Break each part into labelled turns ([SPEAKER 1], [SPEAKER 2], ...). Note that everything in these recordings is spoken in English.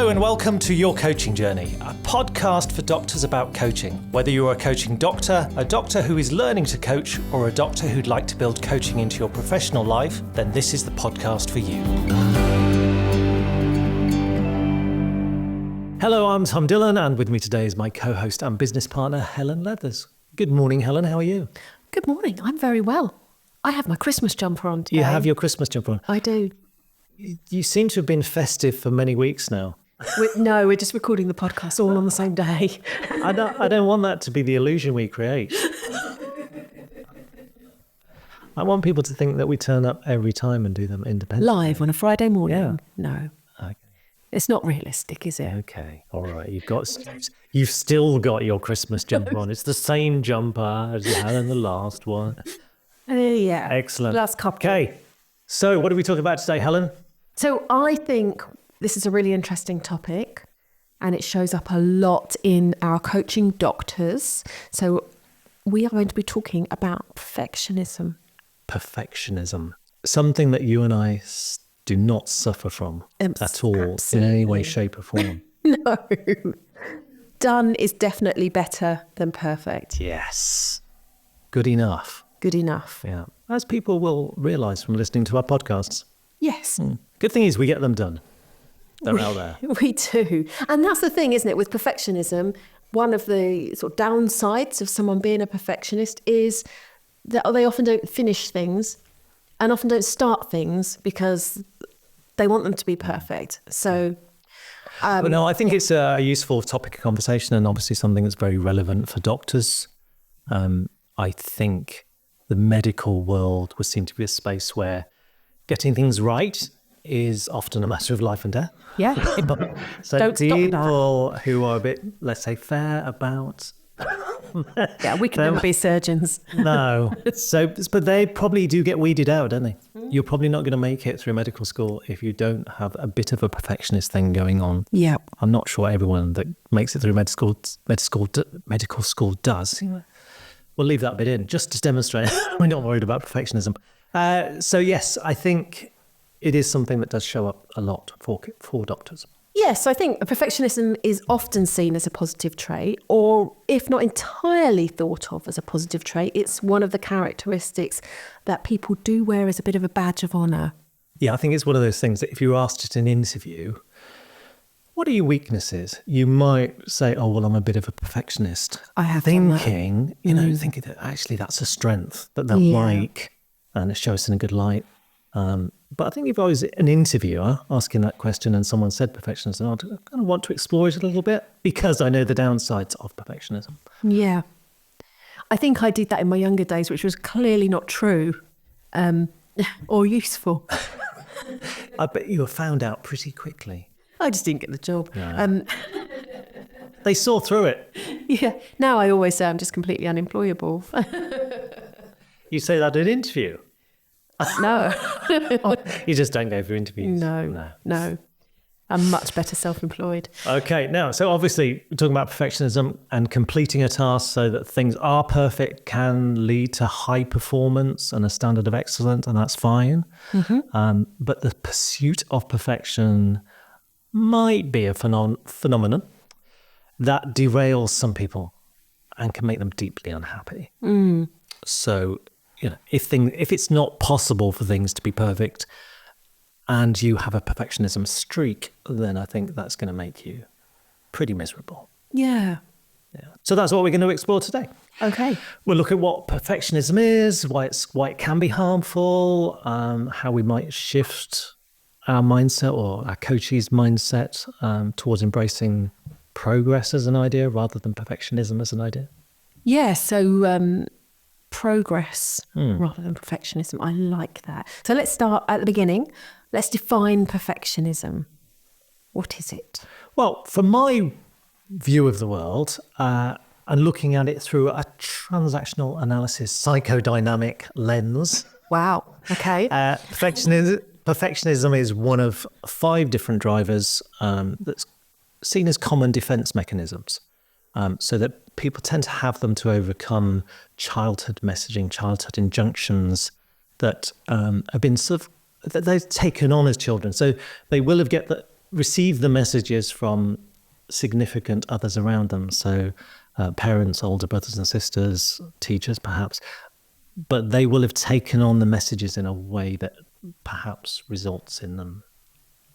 [SPEAKER 1] Hello and welcome to Your Coaching Journey, a podcast for doctors about coaching. Whether you're a coaching doctor, a doctor who is learning to coach, or a doctor who'd like to build coaching into your professional life, then this is the podcast for you. Hello, I'm Tom Dillon, and with me today is my co-host and business partner, Helen Leathers. Good morning, Helen. How are you?
[SPEAKER 2] Good morning. I'm very well. I have my Christmas jumper on today.
[SPEAKER 1] You have your Christmas jumper on.
[SPEAKER 2] I do.
[SPEAKER 1] You seem to have been festive for many weeks now.
[SPEAKER 2] We're just recording the podcast all on the same day.
[SPEAKER 1] I don't want that to be the illusion we create. I want people to think that we turn up every time and do them independently.
[SPEAKER 2] Live on a Friday morning?
[SPEAKER 1] Yeah.
[SPEAKER 2] No.
[SPEAKER 1] Okay.
[SPEAKER 2] It's not realistic, is it?
[SPEAKER 1] Okay. All right. You've still got your Christmas jumper on. It's the same jumper as you had in the last one.
[SPEAKER 2] Yeah.
[SPEAKER 1] Excellent.
[SPEAKER 2] Last couple.
[SPEAKER 1] Okay. So what are we talking about today, Helen?
[SPEAKER 2] So I think this is a really interesting topic, and it shows up a lot in our coaching doctors. So we are going to be talking about perfectionism.
[SPEAKER 1] Perfectionism. Something that you and I do not suffer from at all,
[SPEAKER 2] Absolutely.
[SPEAKER 1] in any way, shape or form.
[SPEAKER 2] No. Done is definitely better than perfect.
[SPEAKER 1] Yes. Good enough.
[SPEAKER 2] Good enough.
[SPEAKER 1] Yeah. As people will realise from listening to our podcasts.
[SPEAKER 2] Yes.
[SPEAKER 1] Good thing is we get them done. They're out there.
[SPEAKER 2] We do. And that's the thing, isn't it? With perfectionism, one of the sort of downsides of someone being a perfectionist is that they often don't finish things and often don't start things because they want them to be perfect. So...
[SPEAKER 1] But no, I think it's a useful topic of conversation, and obviously something that's very relevant for doctors. I think the medical world would seem to be a space where getting things right is often a matter of life and death.
[SPEAKER 2] yeah.
[SPEAKER 1] So
[SPEAKER 2] Don't stop
[SPEAKER 1] people who are a bit, let's say, fair about...
[SPEAKER 2] Yeah, we can never be surgeons.
[SPEAKER 1] No. But they probably do get weeded out, don't they? You're probably not going to make it through medical school if you don't have a bit of a perfectionist thing going on.
[SPEAKER 2] Yeah.
[SPEAKER 1] I'm not sure everyone that makes it through medical school does. We'll leave that bit in just to demonstrate we're not worried about perfectionism. So yes, I think it is something that does show up a lot for doctors.
[SPEAKER 2] Yes, I think perfectionism is often seen as a positive trait, or if not entirely thought of as a positive trait, it's one of the characteristics that people do wear as a bit of a badge of honour.
[SPEAKER 1] Yeah, I think it's one of those things that if you were asked at an interview, what are your weaknesses? You might say, oh, well, I'm a bit of a perfectionist.
[SPEAKER 2] I have
[SPEAKER 1] thinking that actually that's a strength that they'll like and it shows in a good light. But I think if I was an interviewer asking that question and someone said perfectionism, I'd kind of want to explore it a little bit because I know the downsides of perfectionism.
[SPEAKER 2] Yeah. I think I did that in my younger days, which was clearly not true or useful.
[SPEAKER 1] I bet you were found out pretty quickly.
[SPEAKER 2] I just didn't get the job.
[SPEAKER 1] No. They saw through it.
[SPEAKER 2] Yeah. Now I always say I'm just completely unemployable.
[SPEAKER 1] You say that in an interview?
[SPEAKER 2] No.
[SPEAKER 1] You just don't go for interviews.
[SPEAKER 2] No. I'm much better self-employed.
[SPEAKER 1] Okay, now, so obviously we're talking about perfectionism, and completing a task so that things are perfect can lead to high performance and a standard of excellence, and that's fine. Mm-hmm. But the pursuit of perfection might be a phenomenon that derails some people and can make them deeply unhappy. So, if it's not possible for things to be perfect and you have a perfectionism streak, then I think that's going to make you pretty miserable.
[SPEAKER 2] Yeah.
[SPEAKER 1] So that's what we're going to explore today.
[SPEAKER 2] Okay.
[SPEAKER 1] We'll look at what perfectionism is, why it can be harmful, how we might shift our mindset or our coachees' mindset towards embracing progress as an idea rather than perfectionism as an idea.
[SPEAKER 2] Yeah, so progress rather than perfectionism. I like that. So let's start at the beginning. Let's define perfectionism. What is it?
[SPEAKER 1] Well, from my view of the world, and looking at it through a transactional analysis, psychodynamic lens.
[SPEAKER 2] Wow. Okay.
[SPEAKER 1] Perfectionism is one of 5 different drivers that's seen as common defense mechanisms. So that people tend to have them to overcome childhood messaging, childhood injunctions that have been that they've taken on as children. So they will have receive the messages from significant others around them. So parents, older brothers and sisters, teachers perhaps, but they will have taken on the messages in a way that perhaps results in them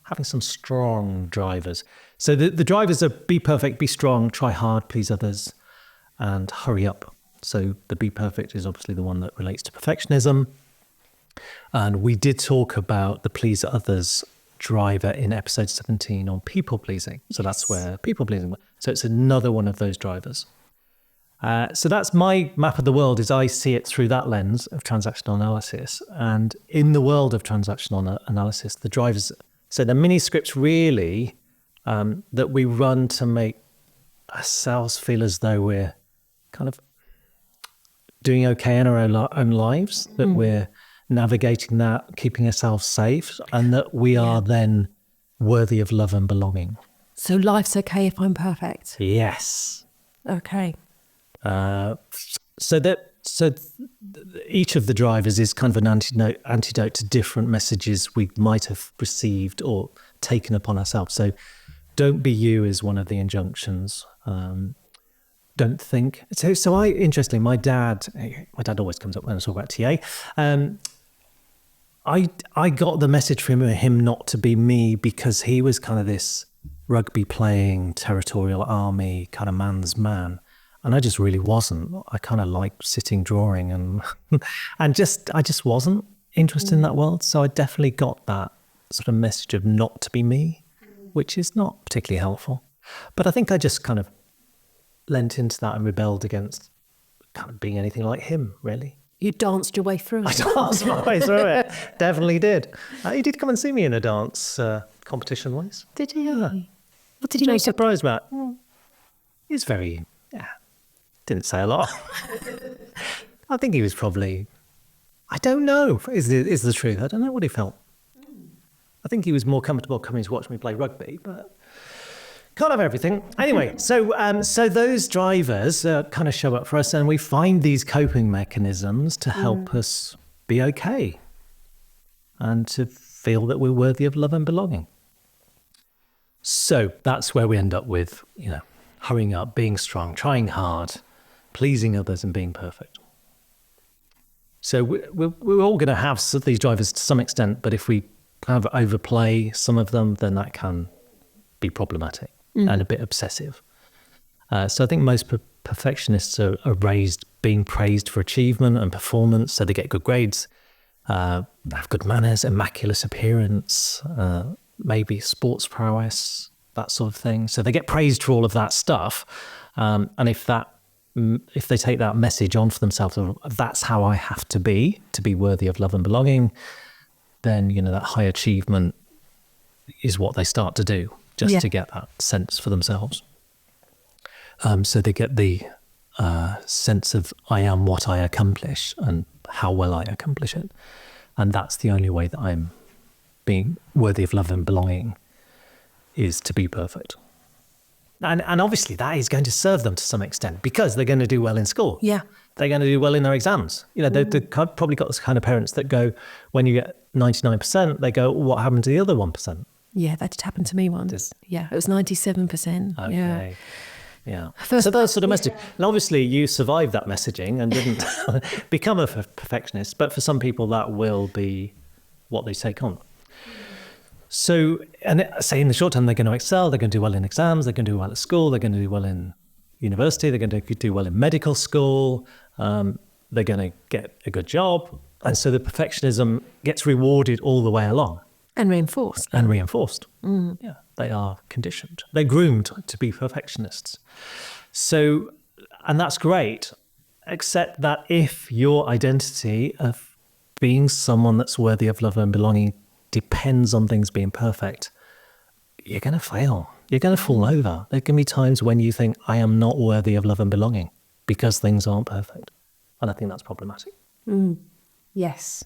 [SPEAKER 1] having some strong drivers. So the drivers are be perfect, be strong, try hard, please others, and hurry up. So the be perfect is obviously the one that relates to perfectionism. And we did talk about the please others driver in episode 17 on people pleasing. So that's where people pleasing. So it's another one of those drivers. So that's my map of the world, is I see it through that lens of transactional analysis. And in the world of transactional analysis, the drivers, so the mini scripts really that we run to make ourselves feel as though we're kind of doing okay in our own lives, that we're navigating that, keeping ourselves safe, and that we are then worthy of love and belonging.
[SPEAKER 2] So life's okay if I'm perfect.
[SPEAKER 1] Yes.
[SPEAKER 2] Okay.
[SPEAKER 1] So each of the drivers is kind of an antidote to different messages we might have received or taken upon ourselves. So don't be you is one of the injunctions. Don't think. So interestingly, my dad always comes up when I talk about TA. I got the message from him not to be me because he was kind of this rugby playing territorial army kind of man's man. And I just really wasn't. I kind of liked sitting drawing and I just wasn't interested in that world. So I definitely got that sort of message of not to be me, which is not particularly helpful. But I think I just kind of lent into that and rebelled against kind of being anything like him, really.
[SPEAKER 2] You danced your way through it.
[SPEAKER 1] I danced my way through it. Definitely did. He did come and see me in a dance competition once.
[SPEAKER 2] Did he?
[SPEAKER 1] Yeah.
[SPEAKER 2] What did he
[SPEAKER 1] No
[SPEAKER 2] make?
[SPEAKER 1] surprise, Matt. He's very, didn't say a lot. I think he was probably, I don't know, is the truth. I don't know what he felt. I think he was more comfortable coming to watch me play rugby, but can't have everything. Anyway, so those drivers kind of show up for us, and we find these coping mechanisms to help us be okay and to feel that we're worthy of love and belonging. So that's where we end up with, hurrying up, being strong, trying hard, pleasing others, and being perfect. So we're all going to have these drivers to some extent, but if we kind of overplay some of them, then that can be problematic and a bit obsessive. So I think most perfectionists are raised being praised for achievement and performance, so they get good grades, have good manners, immaculate appearance, maybe sports prowess, that sort of thing. So they get praised for all of that stuff, and if they take that message on for themselves, that's how I have to be worthy of love and belonging, then that high achievement is what they start to do just to get that sense for themselves. So they get the sense of I am what I accomplish and how well I accomplish it, and that's the only way that I'm being worthy of love and belonging, is to be perfect. And obviously that is going to serve them to some extent because they're going to do well in school.
[SPEAKER 2] Yeah.
[SPEAKER 1] They're going to do well in their exams. They've probably got this kind of parents that go, when you get 99%, they go, what happened to the other 1%?
[SPEAKER 2] Yeah, that did happen to me once. Yeah, it was 97%.
[SPEAKER 1] Okay. Yeah. So that's sort of message. And obviously you survived that messaging and didn't become a perfectionist, but for some people that will be what they take on. So, and say in the short term, they're going to excel, they're going to do well in exams, they're going to do well at school, they're going to do well in university, they're going to do well in medical school, they're going to get a good job. And so the perfectionism gets rewarded all the way along.
[SPEAKER 2] And reinforced.
[SPEAKER 1] Yeah, they are conditioned. They're groomed to be perfectionists. So, and that's great, except that if your identity of being someone that's worthy of love and belonging depends on things being perfect, you're going to fail. You're going to fall over. There can be times when you think, I am not worthy of love and belonging because things aren't perfect. And I think that's problematic.
[SPEAKER 2] Yes.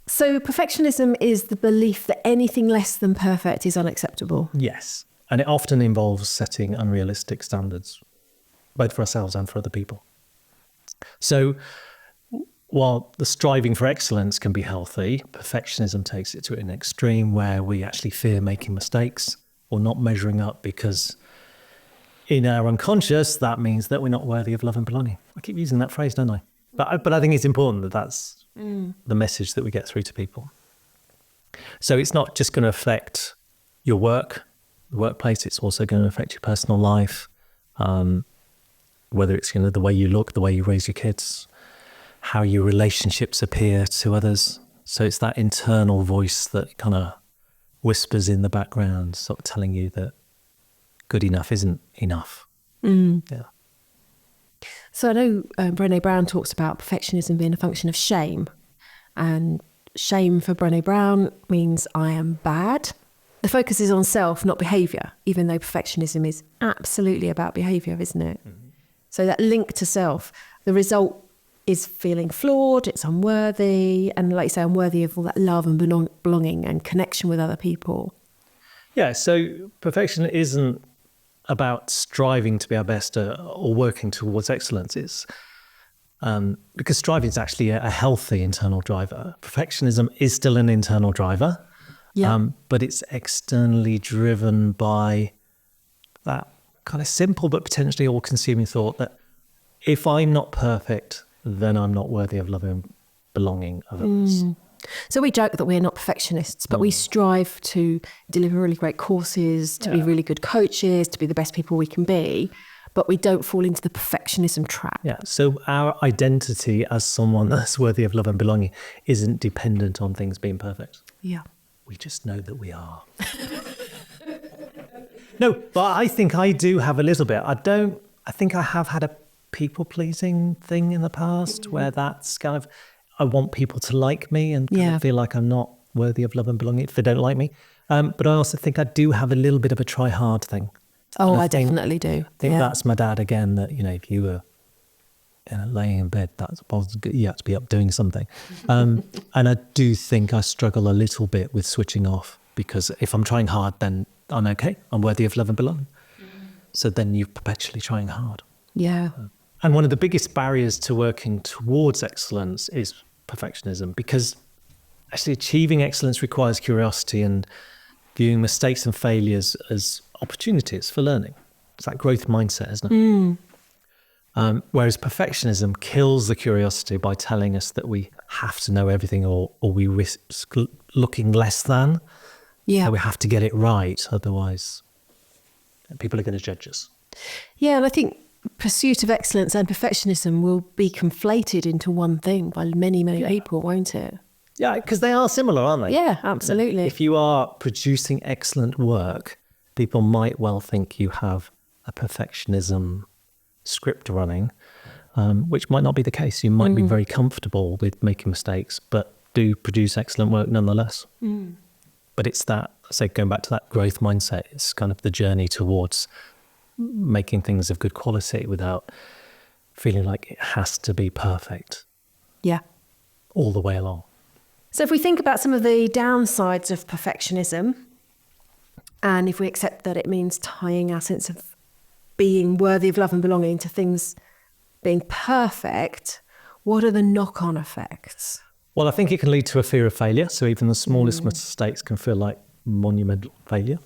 [SPEAKER 2] So perfectionism is the belief that anything less than perfect is unacceptable.
[SPEAKER 1] Yes. And it often involves setting unrealistic standards, both for ourselves and for other people. So while the striving for excellence can be healthy, perfectionism takes it to an extreme where we actually fear making mistakes or not measuring up, because in our unconscious, that means that we're not worthy of love and belonging. I keep using that phrase, don't I? But I think it's important that that's the message that we get through to people. So it's not just going to affect your work, the workplace. It's also going to affect your personal life, whether it's the way you look, the way you raise your kids, how your relationships appear to others. So it's that internal voice that kind of whispers in the background, sort of telling you that good enough isn't enough. Yeah.
[SPEAKER 2] So I know Brené Brown talks about perfectionism being a function of shame. And shame for Brené Brown means I am bad. The focus is on self, not behaviour, even though perfectionism is absolutely about behaviour, isn't it? Mm-hmm. So that link to self, the result is feeling flawed, it's unworthy, and like you say, unworthy of all that love and belonging and connection with other people.
[SPEAKER 1] Yeah, so perfection isn't about striving to be our best or working towards excellence. It's because striving is actually a healthy internal driver. Perfectionism is still an internal driver, but it's externally driven by that kind of simple but potentially all-consuming thought that if I'm not perfect, then I'm not worthy of love and belonging of others.
[SPEAKER 2] So we joke that we're not perfectionists, but we strive to deliver really great courses, to be really good coaches, to be the best people we can be, but we don't fall into the perfectionism trap.
[SPEAKER 1] Yeah, so our identity as someone that's worthy of love and belonging isn't dependent on things being perfect.
[SPEAKER 2] Yeah.
[SPEAKER 1] We just know that we are. No, but I think I do have a little bit. I think I have had a people-pleasing thing in the past where that's kind of, I want people to like me and kind of feel like I'm not worthy of love and belonging if they don't like me. But I also think I do have a little bit of a try-hard thing.
[SPEAKER 2] Oh, I definitely do.
[SPEAKER 1] I think that's my dad again, that, if you were laying in bed, that's you have to be up doing something. And I do think I struggle a little bit with switching off, because if I'm trying hard, then I'm okay. I'm worthy of love and belonging. So then you're perpetually trying hard.
[SPEAKER 2] Yeah.
[SPEAKER 1] And one of the biggest barriers to working towards excellence is perfectionism, because actually achieving excellence requires curiosity and viewing mistakes and failures as opportunities for learning. It's that growth mindset, isn't it? Whereas perfectionism kills the curiosity by telling us that we have to know everything or we risk looking less than.
[SPEAKER 2] Yeah.
[SPEAKER 1] So we have to get it right, otherwise people are going to judge us.
[SPEAKER 2] Yeah, and I think pursuit of excellence and perfectionism will be conflated into one thing by many, many people, won't it?
[SPEAKER 1] Yeah, because they are similar, aren't they?
[SPEAKER 2] Yeah, absolutely.
[SPEAKER 1] If you are producing excellent work, people might well think you have a perfectionism script running, which might not be the case. You might be very comfortable with making mistakes, but do produce excellent work nonetheless. But it's that, say, going back to that growth mindset, it's kind of the journey towards making things of good quality without feeling like it has to be perfect.
[SPEAKER 2] Yeah.
[SPEAKER 1] All the way along.
[SPEAKER 2] So if we think about some of the downsides of perfectionism, and if we accept that it means tying our sense of being worthy of love and belonging to things being perfect, what are the knock-on effects?
[SPEAKER 1] Well, I think it can lead to a fear of failure. So even the smallest mistakes can feel like monumental failure.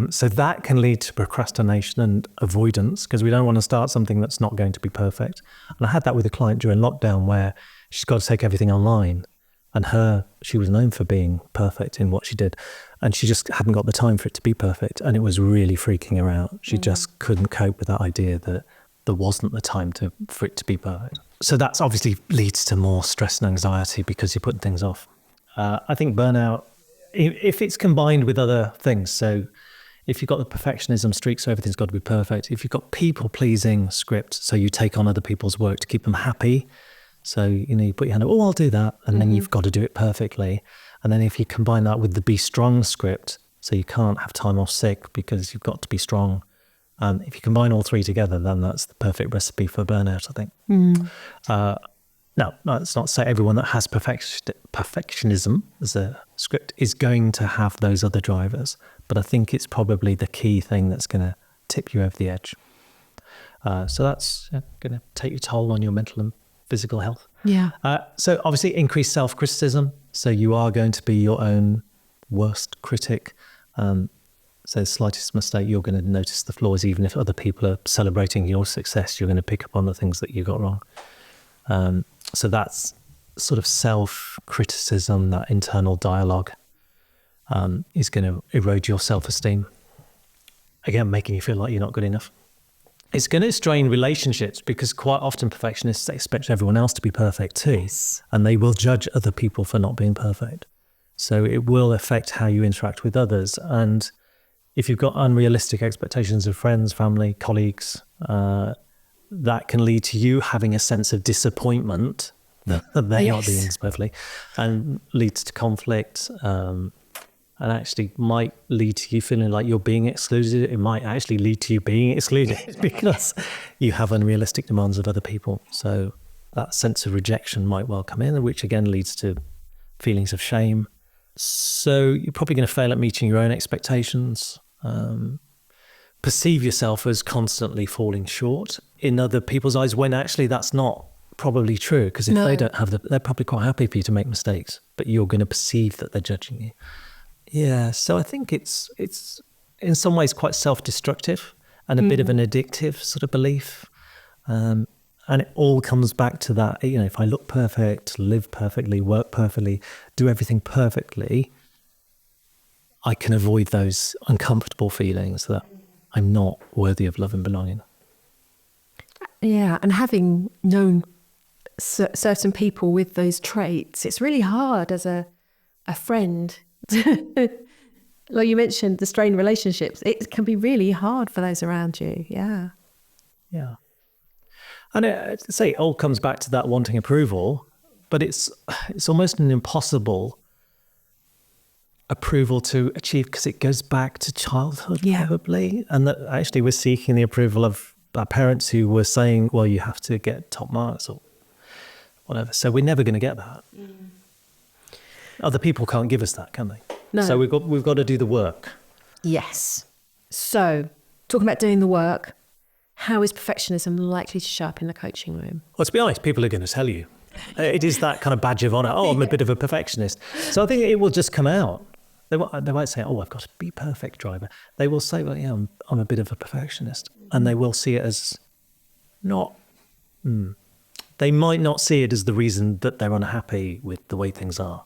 [SPEAKER 1] So that can lead to procrastination and avoidance, because we don't want to start something that's not going to be perfect. And I had that with a client during lockdown where she's got to take everything online. And she was known for being perfect in what she did. And she just hadn't got the time for it to be perfect. And it was really freaking her out. She just couldn't cope with that idea that there wasn't the time for it to be perfect. So that's obviously leads to more stress and anxiety because you're putting things off. I think burnout, if it's combined with other things, so if you've got the perfectionism streak, so everything's got to be perfect. If you've got people-pleasing script, so you take on other people's work to keep them happy. So, you put your hand up, I'll do that. And then you've got to do it perfectly. And then if you combine that with the be strong script, so you can't have time off sick because you've got to be strong. If you combine all three together, then that's the perfect recipe for burnout, I think. Now, that's not to say everyone that has perfectionism as a script is going to have those other drivers, but I think it's probably the key thing that's going to tip you over the edge. So that's going to take your toll on your mental and physical health.
[SPEAKER 2] Yeah.
[SPEAKER 1] So obviously increased self-criticism. So you are going to be your own worst critic. So the slightest mistake, you're going to notice the flaws. Even if other people are celebrating your success, you're going to pick up on the things that you got wrong. So that's sort of self-criticism, that internal dialogue, is going to erode your self-esteem. Again, making you feel like you're not good enough. It's going to strain relationships because quite often perfectionists expect everyone else to be perfect too.
[SPEAKER 2] Yes.
[SPEAKER 1] And they will judge other people for not being perfect. So it will affect how you interact with others. And if you've got unrealistic expectations of friends, family, colleagues, that can lead to you having a sense of disappointment that they're not doing this perfectly, and leads to conflict, and actually might lead to you feeling like you're being excluded. It might actually lead to you being excluded because you have unrealistic demands of other people. So that sense of rejection might well come in, which again leads to feelings of shame. So you're probably going to fail at meeting your own expectations, perceive yourself as constantly falling short in other people's eyes, when actually that's not probably true, because if they don't have they're probably quite happy for you to make mistakes, but you're going to perceive that they're judging you. Yeah, so I think it's in some ways quite self-destructive and a bit of an addictive sort of belief. And it all comes back to that, if I look perfect, live perfectly, work perfectly, do everything perfectly, I can avoid those uncomfortable feelings that I'm not worthy of love and belonging.
[SPEAKER 2] Yeah, and having known certain people with those traits, it's really hard as a friend. Like you mentioned, the strained relationships, it can be really hard for those around you. Yeah.
[SPEAKER 1] Yeah. And it all comes back to that wanting approval, but it's almost an impossible approval to achieve because it goes back to childhood, probably. And that actually we're seeking the approval of our parents who were saying, well, you have to get top marks or whatever. So we're never going to get that. Other people can't give us that, can they?
[SPEAKER 2] No.
[SPEAKER 1] So we've got to do the work.
[SPEAKER 2] Yes. So talking about doing the work, how is perfectionism likely to show up in the coaching room?
[SPEAKER 1] Well, to be honest, people are going to tell you. It is that kind of badge of honour. Oh, I'm a bit of a perfectionist. So I think it will just come out. They won't say, oh, I've got to be perfect, driver. They will say, well, yeah, I'm a bit of a perfectionist. And they will see it as not... They might not see it as the reason that they're unhappy with the way things are.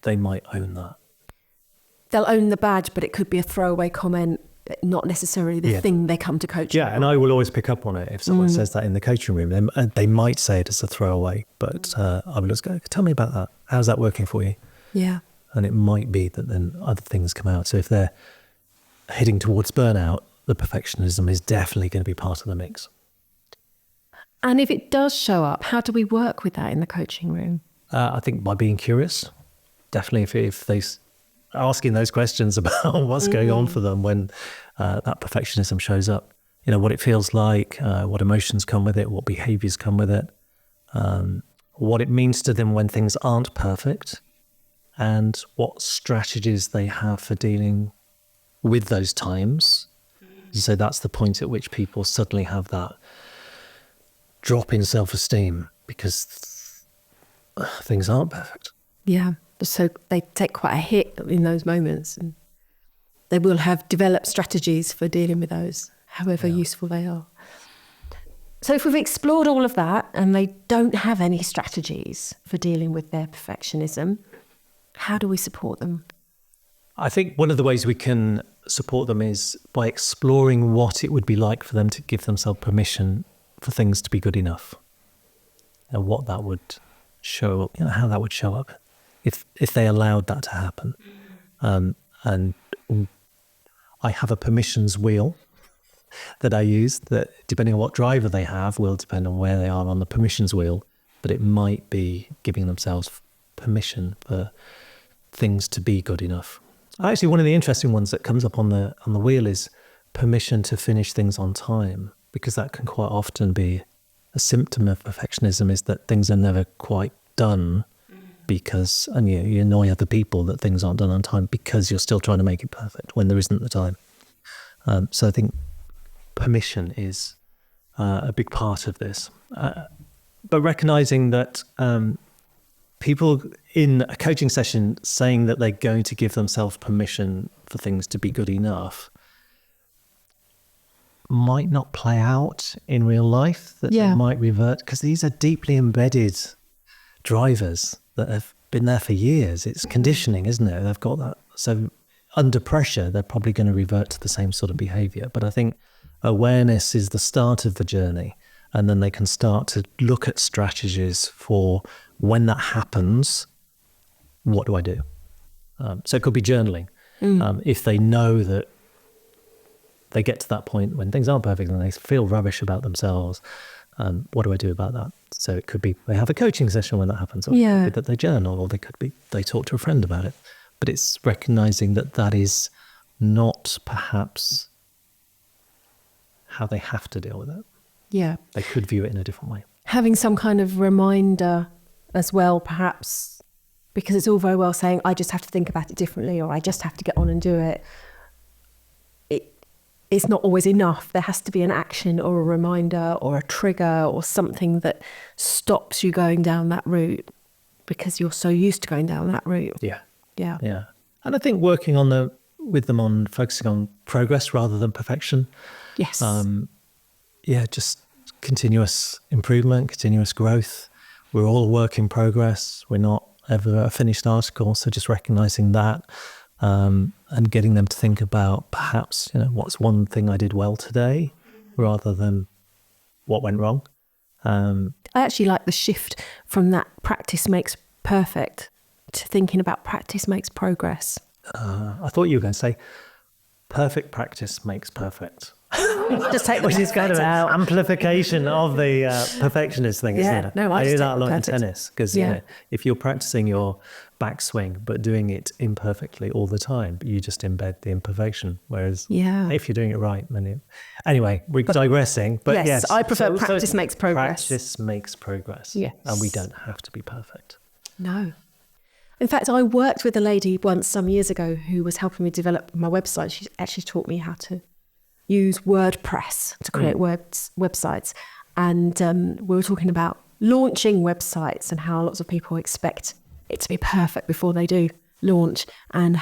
[SPEAKER 1] They might own that.
[SPEAKER 2] They'll own the badge, but it could be a throwaway comment, not necessarily the thing they come to coaching.
[SPEAKER 1] Yeah, and I will always pick up on it if someone says that in the coaching room. They might say it as a throwaway, but I will just go, tell me about that. How's that working for you?
[SPEAKER 2] Yeah.
[SPEAKER 1] And it might be that then other things come out. So if they're heading towards burnout, the perfectionism is definitely going to be part of the mix.
[SPEAKER 2] And if it does show up, how do we work with that in the coaching room?
[SPEAKER 1] I think by being curious. Definitely if they asking those questions about what's going on for them when that perfectionism shows up. What it feels like, what emotions come with it, what behaviors come with it, what it means to them when things aren't perfect, and what strategies they have for dealing with those times. So that's the point at which people suddenly have that drop in self-esteem because things aren't perfect.
[SPEAKER 2] Yeah. So they take quite a hit in those moments, and they will have developed strategies for dealing with those, however useful they are. So if we've explored all of that and they don't have any strategies for dealing with their perfectionism, how do we support them?
[SPEAKER 1] I think one of the ways we can support them is by exploring what it would be like for them to give themselves permission for things to be good enough, and what that would show up, how that would show up if they allowed that to happen. And I have a permissions wheel that I use that, depending on what driver they have, will depend on where they are on the permissions wheel, but it might be giving themselves permission for things to be good enough. Actually, one of the interesting ones that comes up on the wheel is permission to finish things on time, because that can quite often be a symptom of perfectionism, is that things are never quite done because, and you annoy other people that things aren't done on time because you're still trying to make it perfect when there isn't the time. So I think permission is a big part of this. But recognizing that people in a coaching session saying that they're going to give themselves permission for things to be good enough might not play out in real life, that they might revert, because these are deeply embedded drivers that have been there for years. It's conditioning, isn't it? They've got that. So under pressure, they're probably going to revert to the same sort of behavior. But I think awareness is the start of the journey. And then they can start to look at strategies for when that happens, what do I do? So it could be journaling. If they know that they get to that point when things aren't perfect and they feel rubbish about themselves, what do I do about that? So it could be they have a coaching session when that happens, or it could be that they journal, or they talk to a friend about it. But it's recognizing that that is not perhaps how they have to deal with it.
[SPEAKER 2] Yeah.
[SPEAKER 1] They could view it in a different way.
[SPEAKER 2] Having some kind of reminder as well, perhaps, because it's all very well saying, I just have to think about it differently, or I just have to get on and do it. It's not always enough. There has to be an action or a reminder or a trigger or something that stops you going down that route because you're so used to going down that route.
[SPEAKER 1] Yeah.
[SPEAKER 2] Yeah.
[SPEAKER 1] Yeah. And I think working with them on focusing on progress rather than perfection.
[SPEAKER 2] Yes.
[SPEAKER 1] Just continuous improvement, continuous growth. We're all a work in progress. We're not ever a finished article. So just recognizing that. And getting them to think about perhaps, what's one thing I did well today rather than what went wrong.
[SPEAKER 2] I actually like the shift from that practice makes perfect to thinking about practice makes progress.
[SPEAKER 1] I thought you were going to say perfect practice makes perfect.
[SPEAKER 2] Just take the
[SPEAKER 1] which is kind of
[SPEAKER 2] out.
[SPEAKER 1] an amplification of the perfectionist thing, isn't it?
[SPEAKER 2] No, I
[SPEAKER 1] do
[SPEAKER 2] just
[SPEAKER 1] that a lot in
[SPEAKER 2] perfect.
[SPEAKER 1] tennis because if you're practicing your backswing but doing it imperfectly all the time, you just embed the imperfection. Whereas if you're doing it right, then anyway, we're digressing. But yes,
[SPEAKER 2] I prefer practice makes progress.
[SPEAKER 1] Practice makes progress.
[SPEAKER 2] Yes.
[SPEAKER 1] And we don't have to be perfect.
[SPEAKER 2] No. In fact, I worked with a lady once some years ago who was helping me develop my website. She actually taught me how to use WordPress to create websites. And we were talking about launching websites and how lots of people expect it to be perfect before they do launch. And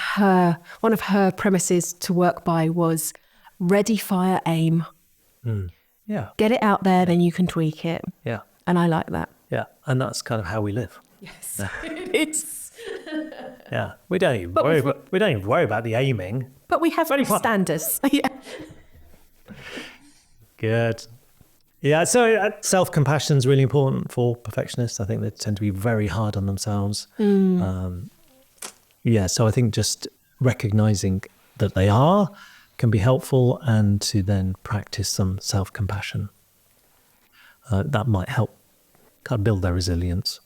[SPEAKER 2] one of her premises to work by was ready, fire, aim.
[SPEAKER 1] Yeah.
[SPEAKER 2] Get it out there, then you can tweak it.
[SPEAKER 1] Yeah.
[SPEAKER 2] And I like that.
[SPEAKER 1] Yeah. And that's kind of how we live.
[SPEAKER 2] Yes, it is.
[SPEAKER 1] Yeah. We don't even worry about the aiming.
[SPEAKER 2] But we have standards. Yeah.
[SPEAKER 1] Good. Yeah, so self-compassion is really important for perfectionists. I think they tend to be very hard on themselves. So I think just recognizing that they are can be helpful, and to then practice some self-compassion. That might help kind of build their resilience.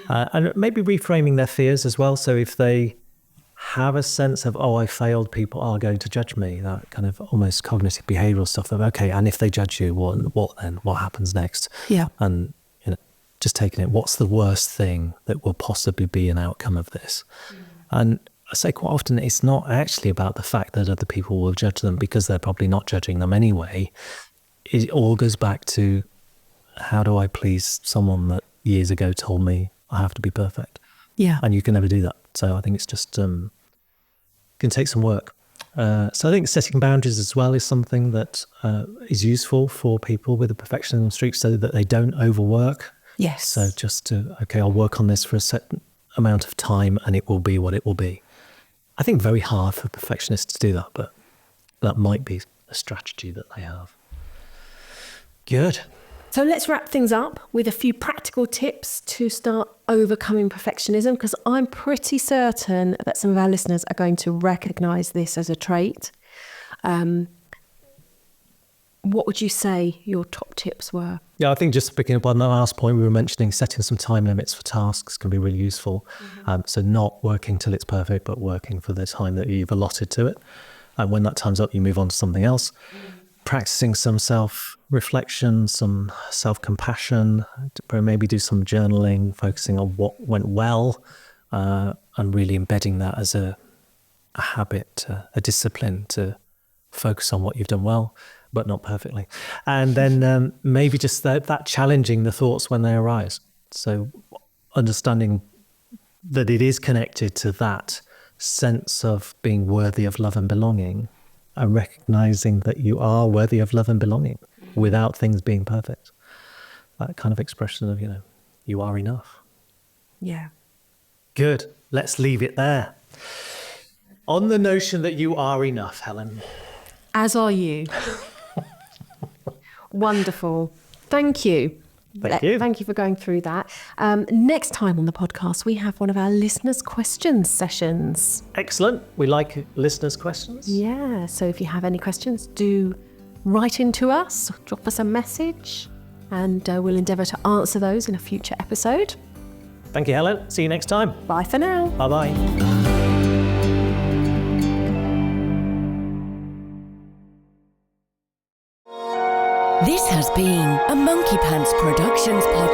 [SPEAKER 1] And maybe reframing their fears as well. So if they have a sense of, I failed, people are going to judge me, that kind of almost cognitive behavioral stuff of, okay, and if they judge you, what then? What happens next?
[SPEAKER 2] Yeah.
[SPEAKER 1] And just taking it, what's the worst thing that will possibly be an outcome of this? And I say quite often, it's not actually about the fact that other people will judge them, because they're probably not judging them anyway. It all goes back to, how do I please someone that years ago told me I have to be perfect?
[SPEAKER 2] Yeah.
[SPEAKER 1] And you can never do that. So I think it's just can take some work. So I think setting boundaries as well is something that is useful for people with a perfectionism streak, so that they don't overwork.
[SPEAKER 2] Yes.
[SPEAKER 1] So just I'll work on this for a certain amount of time and it will be what it will be. I think very hard for perfectionists to do that, but that might be a strategy that they have. Good.
[SPEAKER 2] So let's wrap things up with a few practical tips to start overcoming perfectionism, because I'm pretty certain that some of our listeners are going to recognise this as a trait. What would you say your top tips were?
[SPEAKER 1] Yeah, I think just picking up on the last point we were mentioning, setting some time limits for tasks can be really useful. So not working till it's perfect, but working for the time that you've allotted to it. And when that time's up, you move on to something else. Practicing some self-reflection, some self-compassion, maybe do some journaling, focusing on what went well, and really embedding that as a habit, a discipline to focus on what you've done well, but not perfectly. And then maybe just that challenging the thoughts when they arise. So understanding that it is connected to that sense of being worthy of love and belonging, and recognizing that you are worthy of love and belonging without things being perfect. That kind of expression of, you are enough.
[SPEAKER 2] Yeah.
[SPEAKER 1] Good. Let's leave it there. On the notion that you are enough, Helen.
[SPEAKER 2] As are you. Wonderful. Thank you.
[SPEAKER 1] Thank you.
[SPEAKER 2] Thank you for going through that. Next time on the podcast, we have one of our listeners' questions sessions.
[SPEAKER 1] Excellent. We like listeners' questions.
[SPEAKER 2] Yeah. So if you have any questions, do write into us, drop us a message, and we'll endeavour to answer those in a future episode.
[SPEAKER 1] Thank you, Helen. See you next time.
[SPEAKER 2] Bye for now.
[SPEAKER 1] Bye-bye.
[SPEAKER 3] This has been a Monkey Pants Productions podcast.